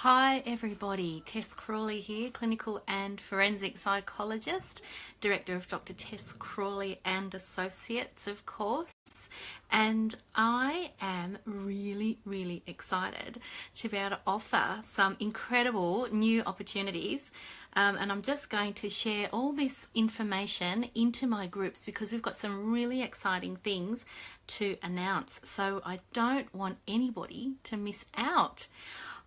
Hi everybody, Tess Crawley here, clinical and forensic psychologist, director of Dr. Tess Crawley and Associates, of course, and I am really excited to be able to offer some incredible new opportunities. And I'm just going to share all this information into my groups because we've got some really exciting things to announce. So I don't want anybody to miss out.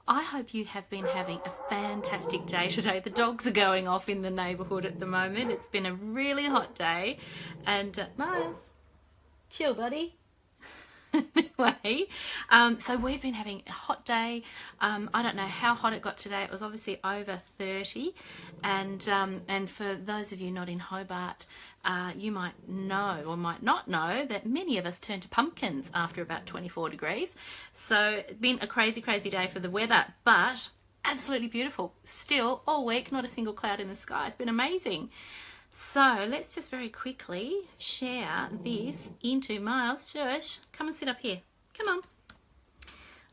I hope you have been having a fantastic day today. The dogs are going off in the neighbourhood at the moment. It's been a really hot day. And Mars, chill buddy. Anyway, so we've been having a hot day. I don't know how hot it got today. It was obviously over 30, and for those of you not in Hobart, you might know or might not know that many of us turn to pumpkins after about 24 degrees. So it's been a crazy day for the weather, but absolutely beautiful. Still all week, not a single cloud in the sky. It's been amazing. So let's just very quickly share this into Miles. Shush, come and sit up here. Come on.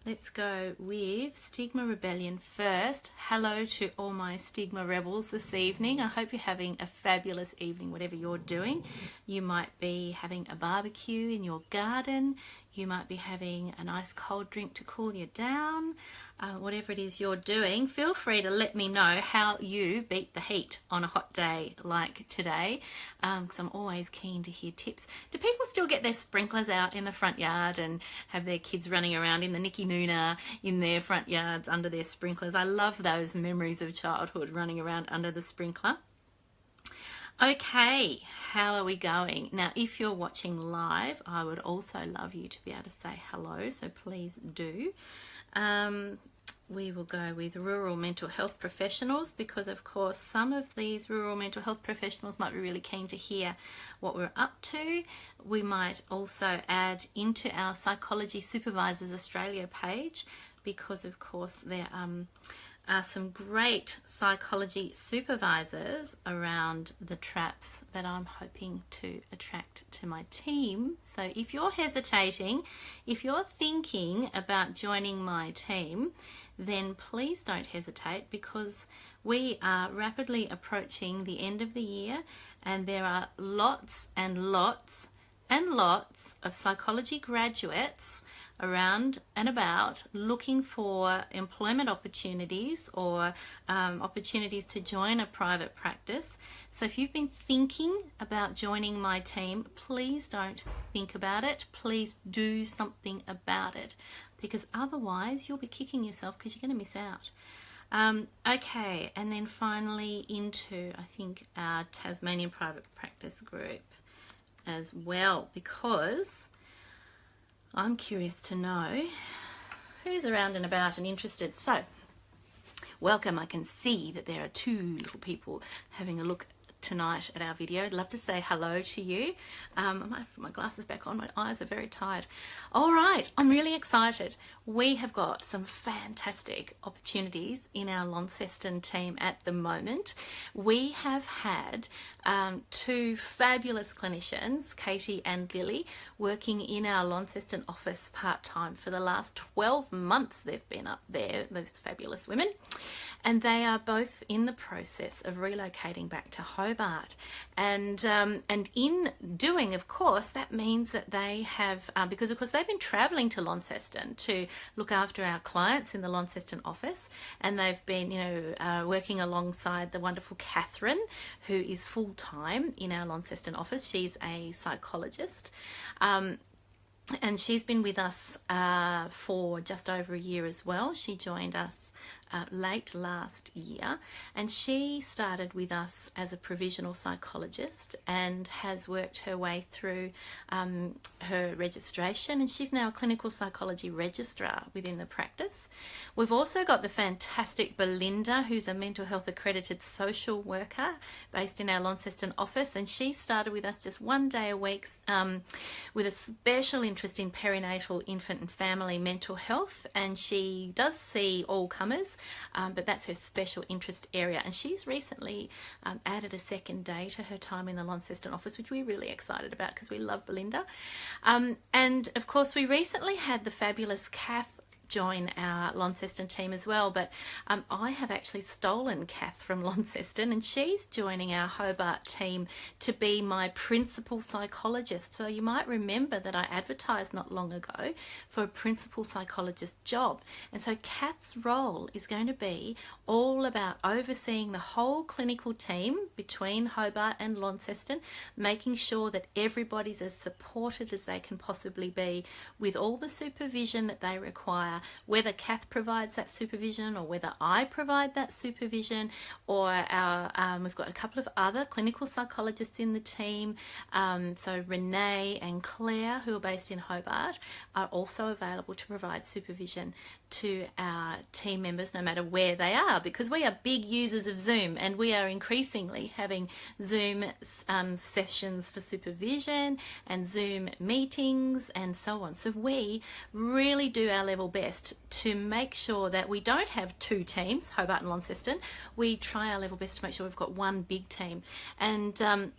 Let's go with Stigma Rebellion first. Hello to all my Stigma Rebels this evening. I hope you're having a fabulous evening, whatever you're doing. You might be having a barbecue in your garden. You might be having a nice cold drink to cool you down. Whatever it is you're doing, feel free to let me know how you beat the heat on a hot day like today, because I'm always keen to hear tips. Do people still get their sprinklers out in the front yard and have their kids running around in the Nicky Noona in their front yards under their sprinklers? I love those memories of childhood, running around under the sprinkler. Okay, how are we going? Now, if you're watching live, I would also love you to be able to say hello, so please do. We will go with rural mental health professionals because, of course, some of these rural mental health professionals might be really keen to hear what we're up to. We might also add into our Psychology Supervisors Australia page because, of course, there are some great psychology supervisors around the traps that I'm hoping to attract to my team. So if you're hesitating, if you're thinking about joining my team, then please don't hesitate because we are rapidly approaching the end of the year and there are lots and lots of psychology graduates around and about looking for employment opportunities or opportunities to join a private practice. So if you've been thinking about joining my team, please don't think about it. Please do something about it because otherwise you'll be kicking yourself because you're going to miss out. Okay, and then finally into, I think, our Tasmanian private practice group as well, because I'm curious to know who's around and about and interested. So, welcome. I can see that there are two little people having a look tonight at our video. I'd love to say hello to you. I might have to put my glasses back on. My eyes are very tired. All right, I'm really excited. We have got some fantastic opportunities in our Launceston team at the moment. We have had two fabulous clinicians, Katie and Lily, working in our Launceston office part-time for the last 12 months. They've been up there, those fabulous women. And they are both in the process of relocating back to Hobart. And in doing, of course, that means that they have, because of course they've been travelling to Launceston to look after our clients in the Launceston office. And they've been, working alongside the wonderful Catherine, who is full-time in our Launceston office. She's a psychologist. And she's been with us for just over a year as well. She joined us late last year, and she started with us as a provisional psychologist and has worked her way through her registration, and she's now a clinical psychology registrar within the practice. We've also got the fantastic Belinda, who's a mental health accredited social worker based in our Launceston office, and she started with us just one day a week with a special interest in perinatal, infant and family mental health, and she does see all comers, but that's her special interest area. And she's recently added a second day to her time in the Launceston office, which we're really excited about because we love Belinda. And of course, we recently had the fabulous join our Launceston team as well, but I have actually stolen Kath from Launceston, and she's joining our Hobart team to be my principal psychologist. So you might remember that I advertised not long ago for a principal psychologist job, and so Kath's role is going to be all about overseeing the whole clinical team between Hobart and Launceston, making sure that everybody's as supported as they can possibly be with all the supervision that they require, whether Kath provides that supervision or whether I provide that supervision, or we've got a couple of other clinical psychologists in the team. So Renee and Claire, who are based in Hobart, are also available to provide supervision to our team members no matter where they are, because we are big users of Zoom, and we are increasingly having Zoom sessions for supervision and Zoom meetings and so on. So we really do our level best to make sure that we don't have two teams, Hobart and Launceston. We try our level best to make sure we've got one big team. And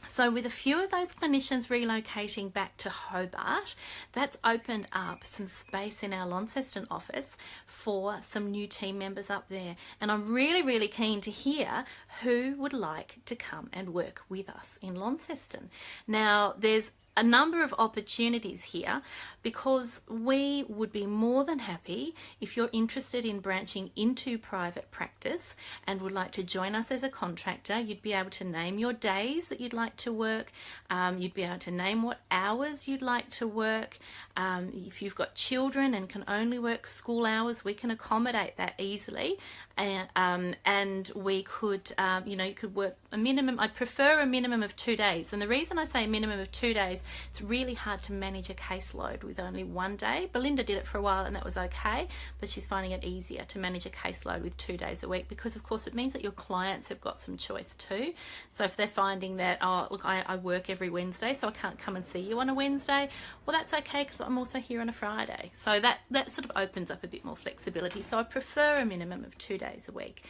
so with a few of those clinicians relocating back to Hobart, that's opened up some space in our Launceston office for some new team members up there. And I'm really, really keen to hear who would like to come and work with us in Launceston. Now, there's a number of opportunities here, because we would be more than happy if you're interested in branching into private practice and would like to join us as a contractor. You'd be able to name your days that you'd like to work. You'd be able to name what hours you'd like to work. If you've got children and can only work school hours, we can accommodate that easily. And we could, you could work a minimum. I prefer a minimum of 2 days. And the reason I say a minimum of 2 days, it's really hard to manage a caseload with only 1 day. Belinda did it for a while and that was okay, but she's finding it easier to manage a caseload with 2 days a week, because of course it means that your clients have got some choice too. So if they're finding that, oh look, I work every Wednesday, so I can't come and see you on a Wednesday, well that's okay, because I'm also here on a Friday. So that sort of opens up a bit more flexibility. So I prefer a minimum of 2 days a week.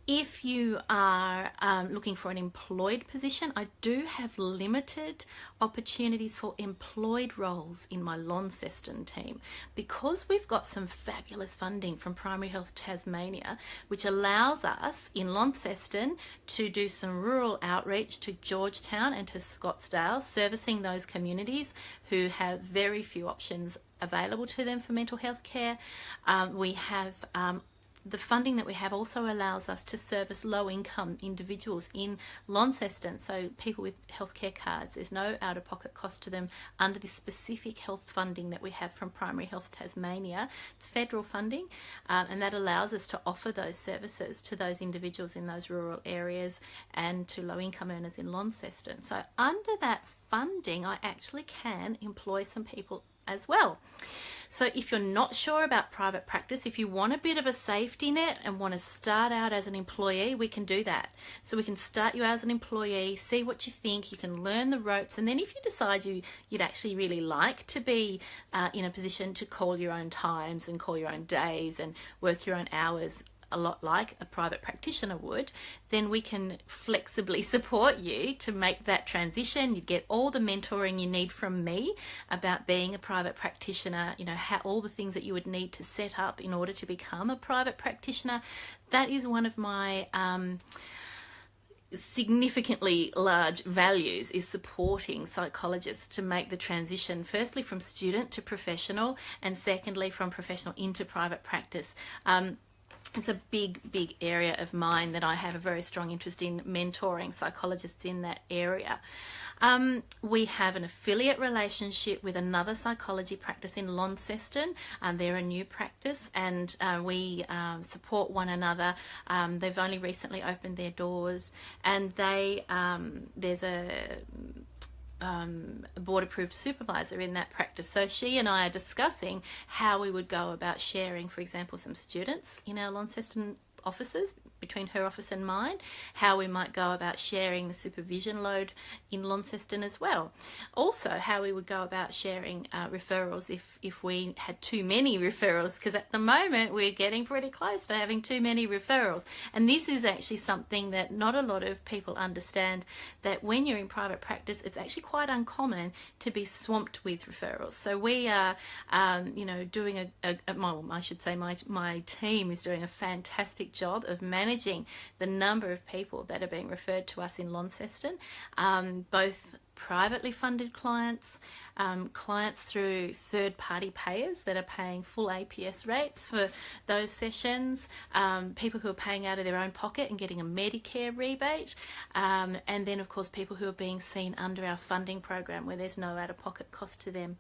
If you are looking for an employed position, I do have limited opportunities for employed roles in my Launceston team, because we've got some fabulous funding from Primary Health Tasmania, which allows us in Launceston to do some rural outreach to Georgetown and to Scottsdale, servicing those communities who have very few options available to them for mental health care. We have the funding that we have also allows us to service low-income individuals in Launceston, so people with healthcare cards. There's no out-of-pocket cost to them under this specific health funding that we have from Primary Health Tasmania. It's federal funding, and that allows us to offer those services to those individuals in those rural areas and to low-income earners in Launceston. So under that funding, I actually can employ some people as well. So if you're not sure about private practice, if you want a bit of a safety net and want to start out as an employee, we can do that. So we can start you as an employee, see what you think, you can learn the ropes, and then if you decide you'd actually really like to be in a position to call your own times and call your own days and work your own hours, a lot like a private practitioner would, then we can flexibly support you to make that transition. You get all the mentoring you need from me about being a private practitioner, all the things that you would need to set up in order to become a private practitioner. That is one of my significantly large values, is supporting psychologists to make the transition, firstly from student to professional, and secondly from professional into private practice. It's a big area of mine that I have a very strong interest in mentoring psychologists in that area. We have an affiliate relationship with another psychology practice in Launceston. They're a new practice, and we support one another. They've only recently opened their doors, and there's a board-approved supervisor in that practice. So she and I are discussing how we would go about sharing, for example, some students in our Launceston offices, between her office and mine, how we might go about sharing the supervision load in Launceston as well. Also, how we would go about sharing referrals if we had too many referrals, because at the moment we're getting pretty close to having too many referrals. And this is actually something that not a lot of people understand, that when you're in private practice, it's actually quite uncommon to be swamped with referrals. So we are, doing I should say my team is doing a fantastic job of managing the number of people that are being referred to us in Launceston, both privately funded clients, clients through third-party payers that are paying full APS rates for those sessions, people who are paying out of their own pocket and getting a Medicare rebate, and then of course people who are being seen under our funding program where there's no out-of-pocket cost to them.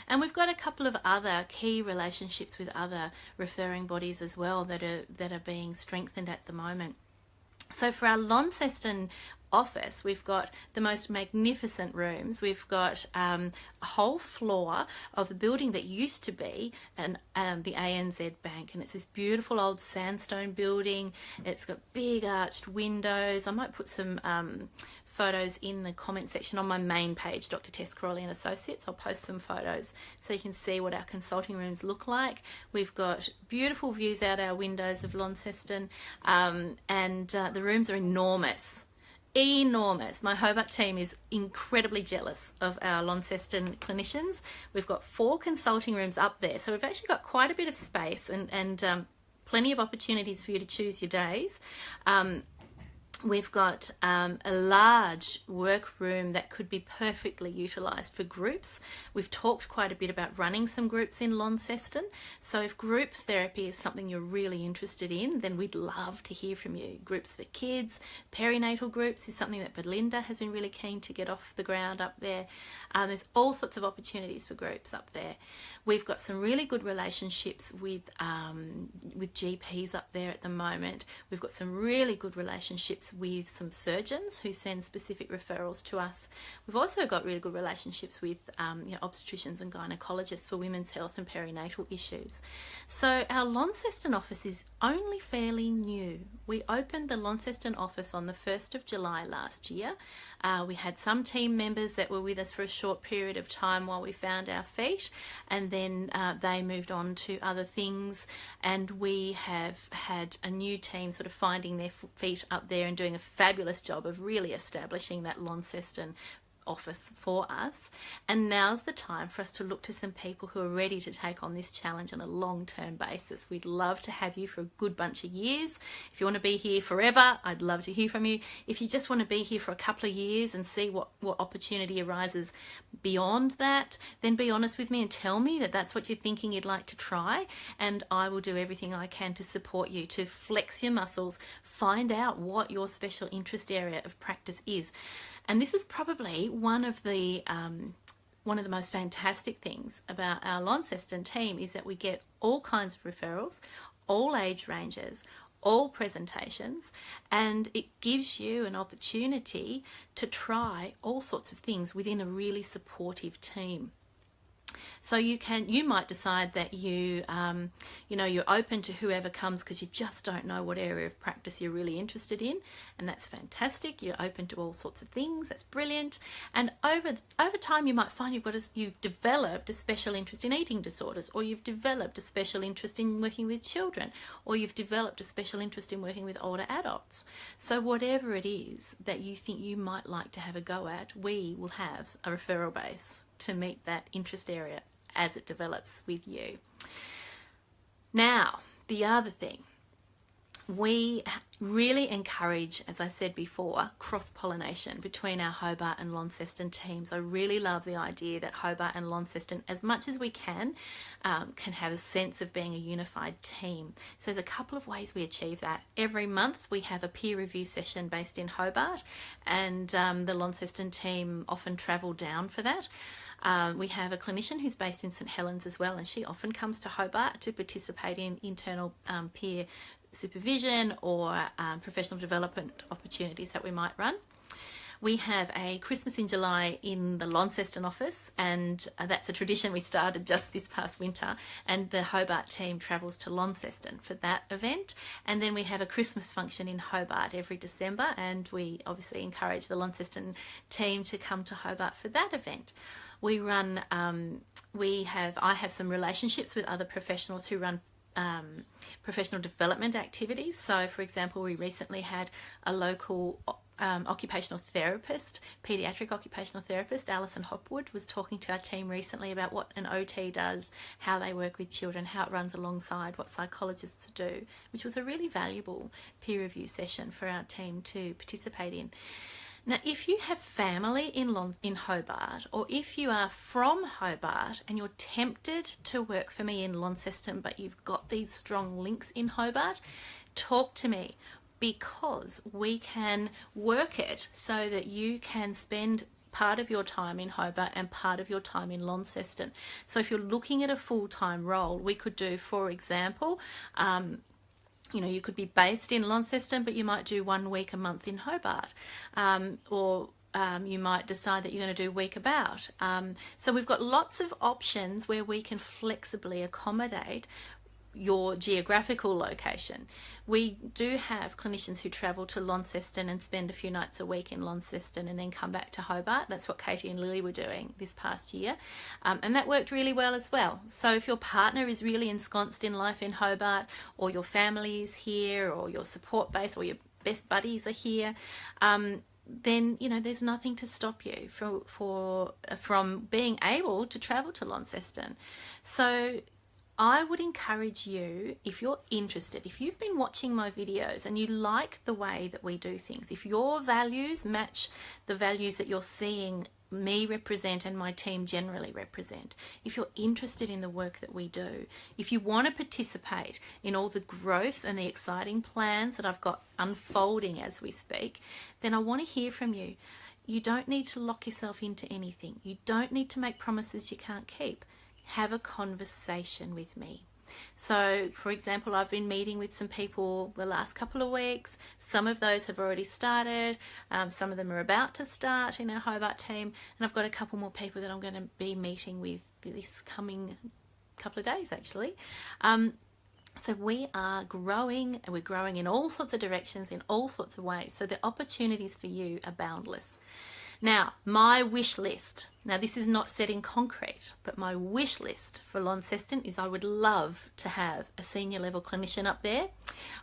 And we've got a couple of other key relationships with other referring bodies as well that are being strengthened at the moment. So for our Launceston office, we've got the most magnificent rooms. We've got a whole floor of the building that used to be the ANZ Bank, and it's this beautiful old sandstone building. It's got big arched windows. I might put some photos in the comment section on my main page, Dr. Tess Crowley and Associates. I'll post some photos so you can see what our consulting rooms look like. We've got beautiful views out our windows of Launceston, and the rooms are enormous. My Hobart team is incredibly jealous of our Launceston clinicians. We've got 4 consulting rooms up there, so we've actually got quite a bit of space and plenty of opportunities for you to choose your days. We've got a large workroom that could be perfectly utilised for groups. We've talked quite a bit about running some groups in Launceston. So if group therapy is something you're really interested in, then we'd love to hear from you. Groups for kids, perinatal groups is something that Belinda has been really keen to get off the ground up there. There's all sorts of opportunities for groups up there. We've got some really good relationships with GPs up there at the moment. We've got some really good relationships with some surgeons who send specific referrals to us. We've also got really good relationships with obstetricians and gynecologists for women's health and perinatal issues. So our Launceston office is only fairly new. We opened the Launceston office on the 1st of July last year. We had some team members that were with us for a short period of time while we found our feet, and then they moved on to other things, and we have had a new team sort of finding their feet up there and doing a fabulous job of really establishing that Launceston office for us. And now's the time for us to look to some people who are ready to take on this challenge on a long-term basis. We'd love to have you for a good bunch of years. If you want to be here forever, I'd love to hear from you. If you just want to be here for a couple of years and see what opportunity arises beyond that, then be honest with me and tell me that that's what you're thinking you'd like to try, and I will do everything I can to support you, to flex your muscles, find out what your special interest area of practice is. And this is probably one of the most fantastic things about our Launceston team, is that we get all kinds of referrals, all age ranges, all presentations, and it gives you an opportunity to try all sorts of things within a really supportive team. So you might decide that you're open to whoever comes because you just don't know what area of practice you're really interested in, and that's fantastic. You're open to all sorts of things. That's brilliant. And over time, you might find you've developed a special interest in eating disorders, or you've developed a special interest in working with children, or you've developed a special interest in working with older adults. So whatever it is that you think you might like to have a go at, we will have a referral base to meet that interest area as it develops with you. Now, the other thing, we really encourage, as I said before, cross-pollination between our Hobart and Launceston teams. I really love the idea that Hobart and Launceston, as much as we can have a sense of being a unified team. So there's a couple of ways we achieve that. Every month we have a peer review session based in Hobart, and the Launceston team often travel down for that. We have a clinician who's based in St Helens as well, and she often comes to Hobart to participate in internal peer supervision or professional development opportunities that we might run. We have a Christmas in July in the Launceston office, and that's a tradition we started just this past winter, and the Hobart team travels to Launceston for that event. And then we have a Christmas function in Hobart every December, and we obviously encourage the Launceston team to come to Hobart for that event. We run, I have some relationships with other professionals who run professional development activities. So, for example, we recently had a local occupational therapist, paediatric occupational therapist, Alison Hopwood, was talking to our team recently about what an OT does, how they work with children, how it runs alongside what psychologists do, which was a really valuable peer review session for our team to participate in. Now, if you have family in Hobart, or if you are from Hobart and you're tempted to work for me in Launceston, but you've got these strong links in Hobart, talk to me, because we can work it so that you can spend part of your time in Hobart and part of your time in Launceston. So if you're looking at a full-time role, we could do, for example, you could be based in Launceston, but you might do 1 week a month in Hobart, or you might decide that you're going to do week about. So we've got lots of options where we can flexibly accommodate your geographical location. We do have clinicians who travel to Launceston and spend a few nights a week in Launceston and then come back to Hobart. That's what Katie and Lily were doing this past year, and that worked really well as well. So if your partner is really ensconced in life in Hobart, or your family is here, or your support base or your best buddies are here, then there's nothing to stop you from being able to travel to Launceston. So I would encourage you, if you're interested, if you've been watching my videos and you like the way that we do things, if your values match the values that you're seeing me represent and my team generally represent, if you're interested in the work that we do, if you want to participate in all the growth and the exciting plans that I've got unfolding as we speak, then I want to hear from you. You don't need to lock yourself into anything. You don't need to make promises you can't keep. Have a conversation with me. So, for example, I've been meeting with some people the last couple of weeks. Some of those have already started. Some of them are about to start in our Hobart team. And I've got a couple more people that I'm going to be meeting with this coming couple of days, actually. So we are growing, and we're growing in all sorts of directions, in all sorts of ways. So the opportunities for you are boundless. Now, my wish list. Now, this is not set in concrete, but my wish list for Launceston is I would love to have a senior level clinician up there.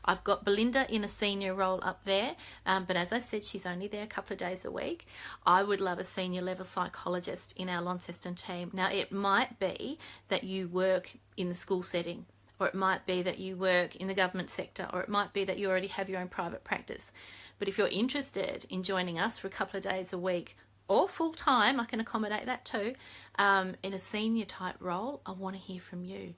I've got Belinda in a senior role up there, but as I said, she's only there a couple of days a week. I would love a senior level psychologist in our Launceston team. Now, it might be that you work in the school setting, or it might be that you work in the government sector, or it might be that you already have your own private practice. But if you're interested in joining us for a couple of days a week, or full time, I can accommodate that too, in a senior type role, I want to hear from you.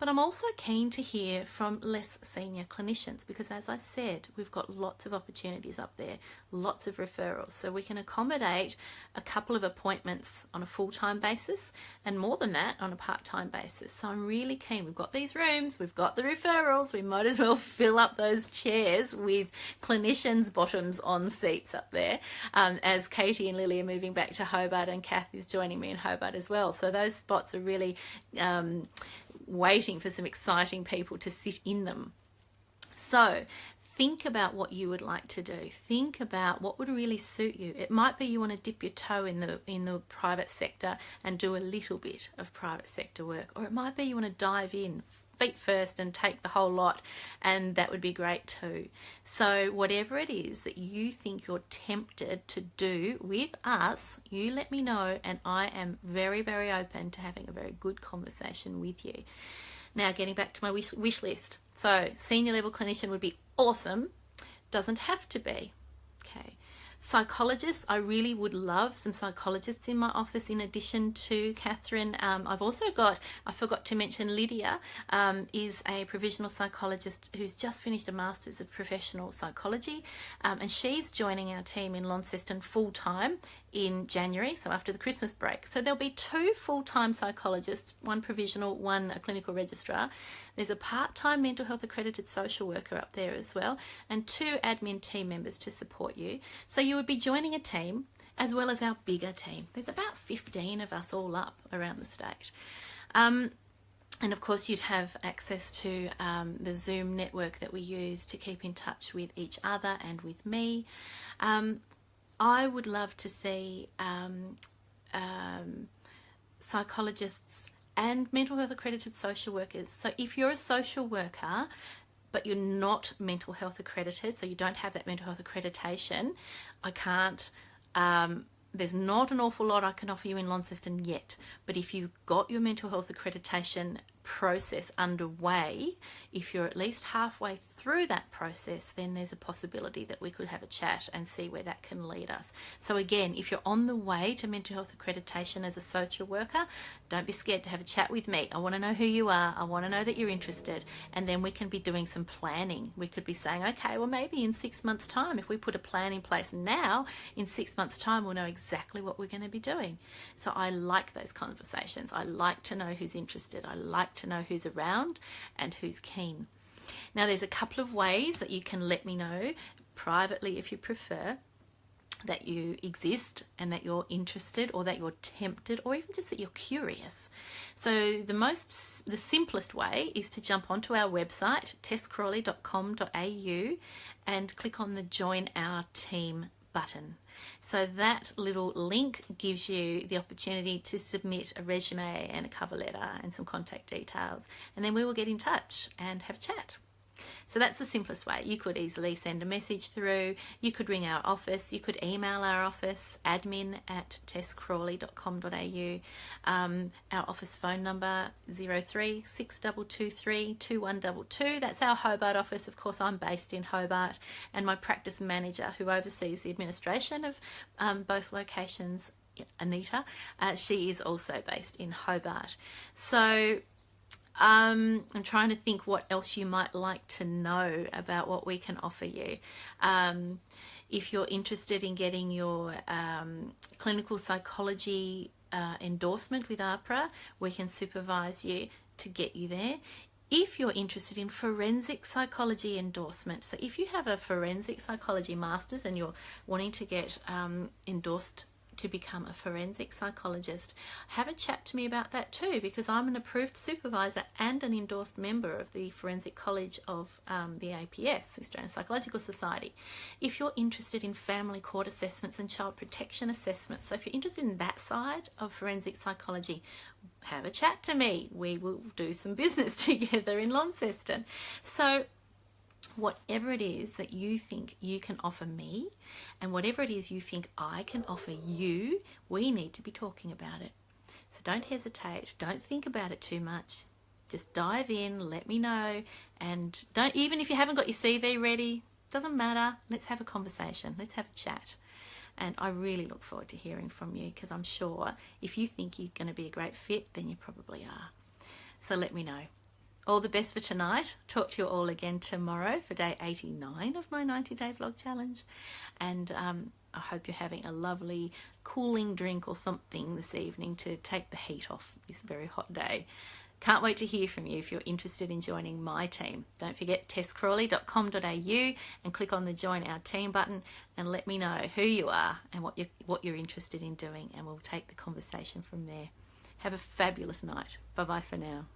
But I'm also keen to hear from less senior clinicians, because as I said, we've got lots of opportunities up there, lots of referrals. So we can accommodate a couple of appointments on a full-time basis, and more than that on a part-time basis. So I'm really keen. We've got these rooms, we've got the referrals, we might as well fill up those chairs with clinicians' bottoms on seats up there, as Katie and Lily are moving back to Hobart, and Kath is joining me in Hobart as well. So those spots are really waiting for some exciting people to sit in them. So think about what you would like to do. Think about what would really suit you. It might be you want to dip your toe in the private sector and do a little bit of private sector work, or it might be you want to dive in feet first and take the whole lot, and that would be great too. So whatever it is that you think you're tempted to do with us, you let me know, and I am very, very open to having a very good conversation with you. Now, getting back to my wish list. So senior level clinician would be awesome. Doesn't have to be. Okay. Psychologists, I really would love some psychologists in my office in addition to Catherine. I've also got, I forgot to mention, Lydia is a provisional psychologist who's just finished a Masters of Professional Psychology, and she's joining our team in Launceston full-time in January, so after the Christmas break. So there'll be 2 full-time psychologists, one provisional, one a clinical registrar, There's a part-time mental health accredited social worker up there as well, and 2 admin team members to support you. So you would be joining a team as well as our bigger team. There's about 15 of us all up around the state. And of course you'd have access to the Zoom network that we use to keep in touch with each other and with me. I would love to see psychologists and mental health accredited social workers. So if you're a social worker but you're not mental health accredited, so you don't have that mental health accreditation, I can't, there's not an awful lot I can offer you in Launceston yet, but if you've got your mental health accreditation process underway, if you're at least halfway through that process, then there's a possibility that we could have a chat and see where that can lead us. So again, if you're on the way to mental health accreditation as a social worker, don't be scared to have a chat with me. I want to know who you are. I want to know that you're interested, and then we can be doing some planning. We could be saying, okay, well maybe in 6 months' time, if we put a plan in place now, in 6 months' time we'll know exactly what we're going to be doing. So I like those conversations. I like to know who's interested. I like to know who's around and who's keen. Now there's a couple of ways that you can let me know privately, if you prefer, that you exist and that you're interested, or that you're tempted, or even just that you're curious. So the simplest way is to jump onto our website, tesscrawley.com.au, and click on the Join Our Team button. So that little link gives you the opportunity to submit a resume and a cover letter and some contact details, and then we will get in touch and have a chat. So that's the simplest way. You could easily send a message through, you could ring our office, you could email our office, admin@tesscrawley.com.au. Our office phone number 0362232122. That's our Hobart office. Of course, I'm based in Hobart, and my practice manager, who oversees the administration of both locations, Anita, she is also based in Hobart. So I'm trying to think what else you might like to know about what we can offer you. If you're interested in getting your clinical psychology endorsement with AHPRA, we can supervise you to get you there. If you're interested in forensic psychology endorsement, so if you have a forensic psychology master's and you're wanting to get endorsed to become a forensic psychologist, have a chat to me about that too, because I'm an approved supervisor and an endorsed member of the Forensic College of the APS, Australian Psychological Society. If you're interested in family court assessments and child protection assessments, so if you're interested in that side of forensic psychology, have a chat to me. We will do some business together in Launceston. So whatever it is that you think you can offer me, and whatever it is you think I can offer you, we need to be talking about it. So don't hesitate, don't think about it too much. Just dive in, let me know, and don't, even if you haven't got your CV ready, doesn't matter, let's have a conversation, let's have a chat. And I really look forward to hearing from you, because I'm sure if you think you're going to be a great fit, then you probably are. So let me know. All the best for tonight. Talk to you all again tomorrow for day 89 of my 90-day vlog challenge. And I hope you're having a lovely cooling drink or something this evening to take the heat off this very hot day. Can't wait to hear from you if you're interested in joining my team. Don't forget tesscrawley.com.au and click on the Join Our Team button and let me know who you are and what you're interested in doing, and we'll take the conversation from there. Have a fabulous night. Bye-bye for now.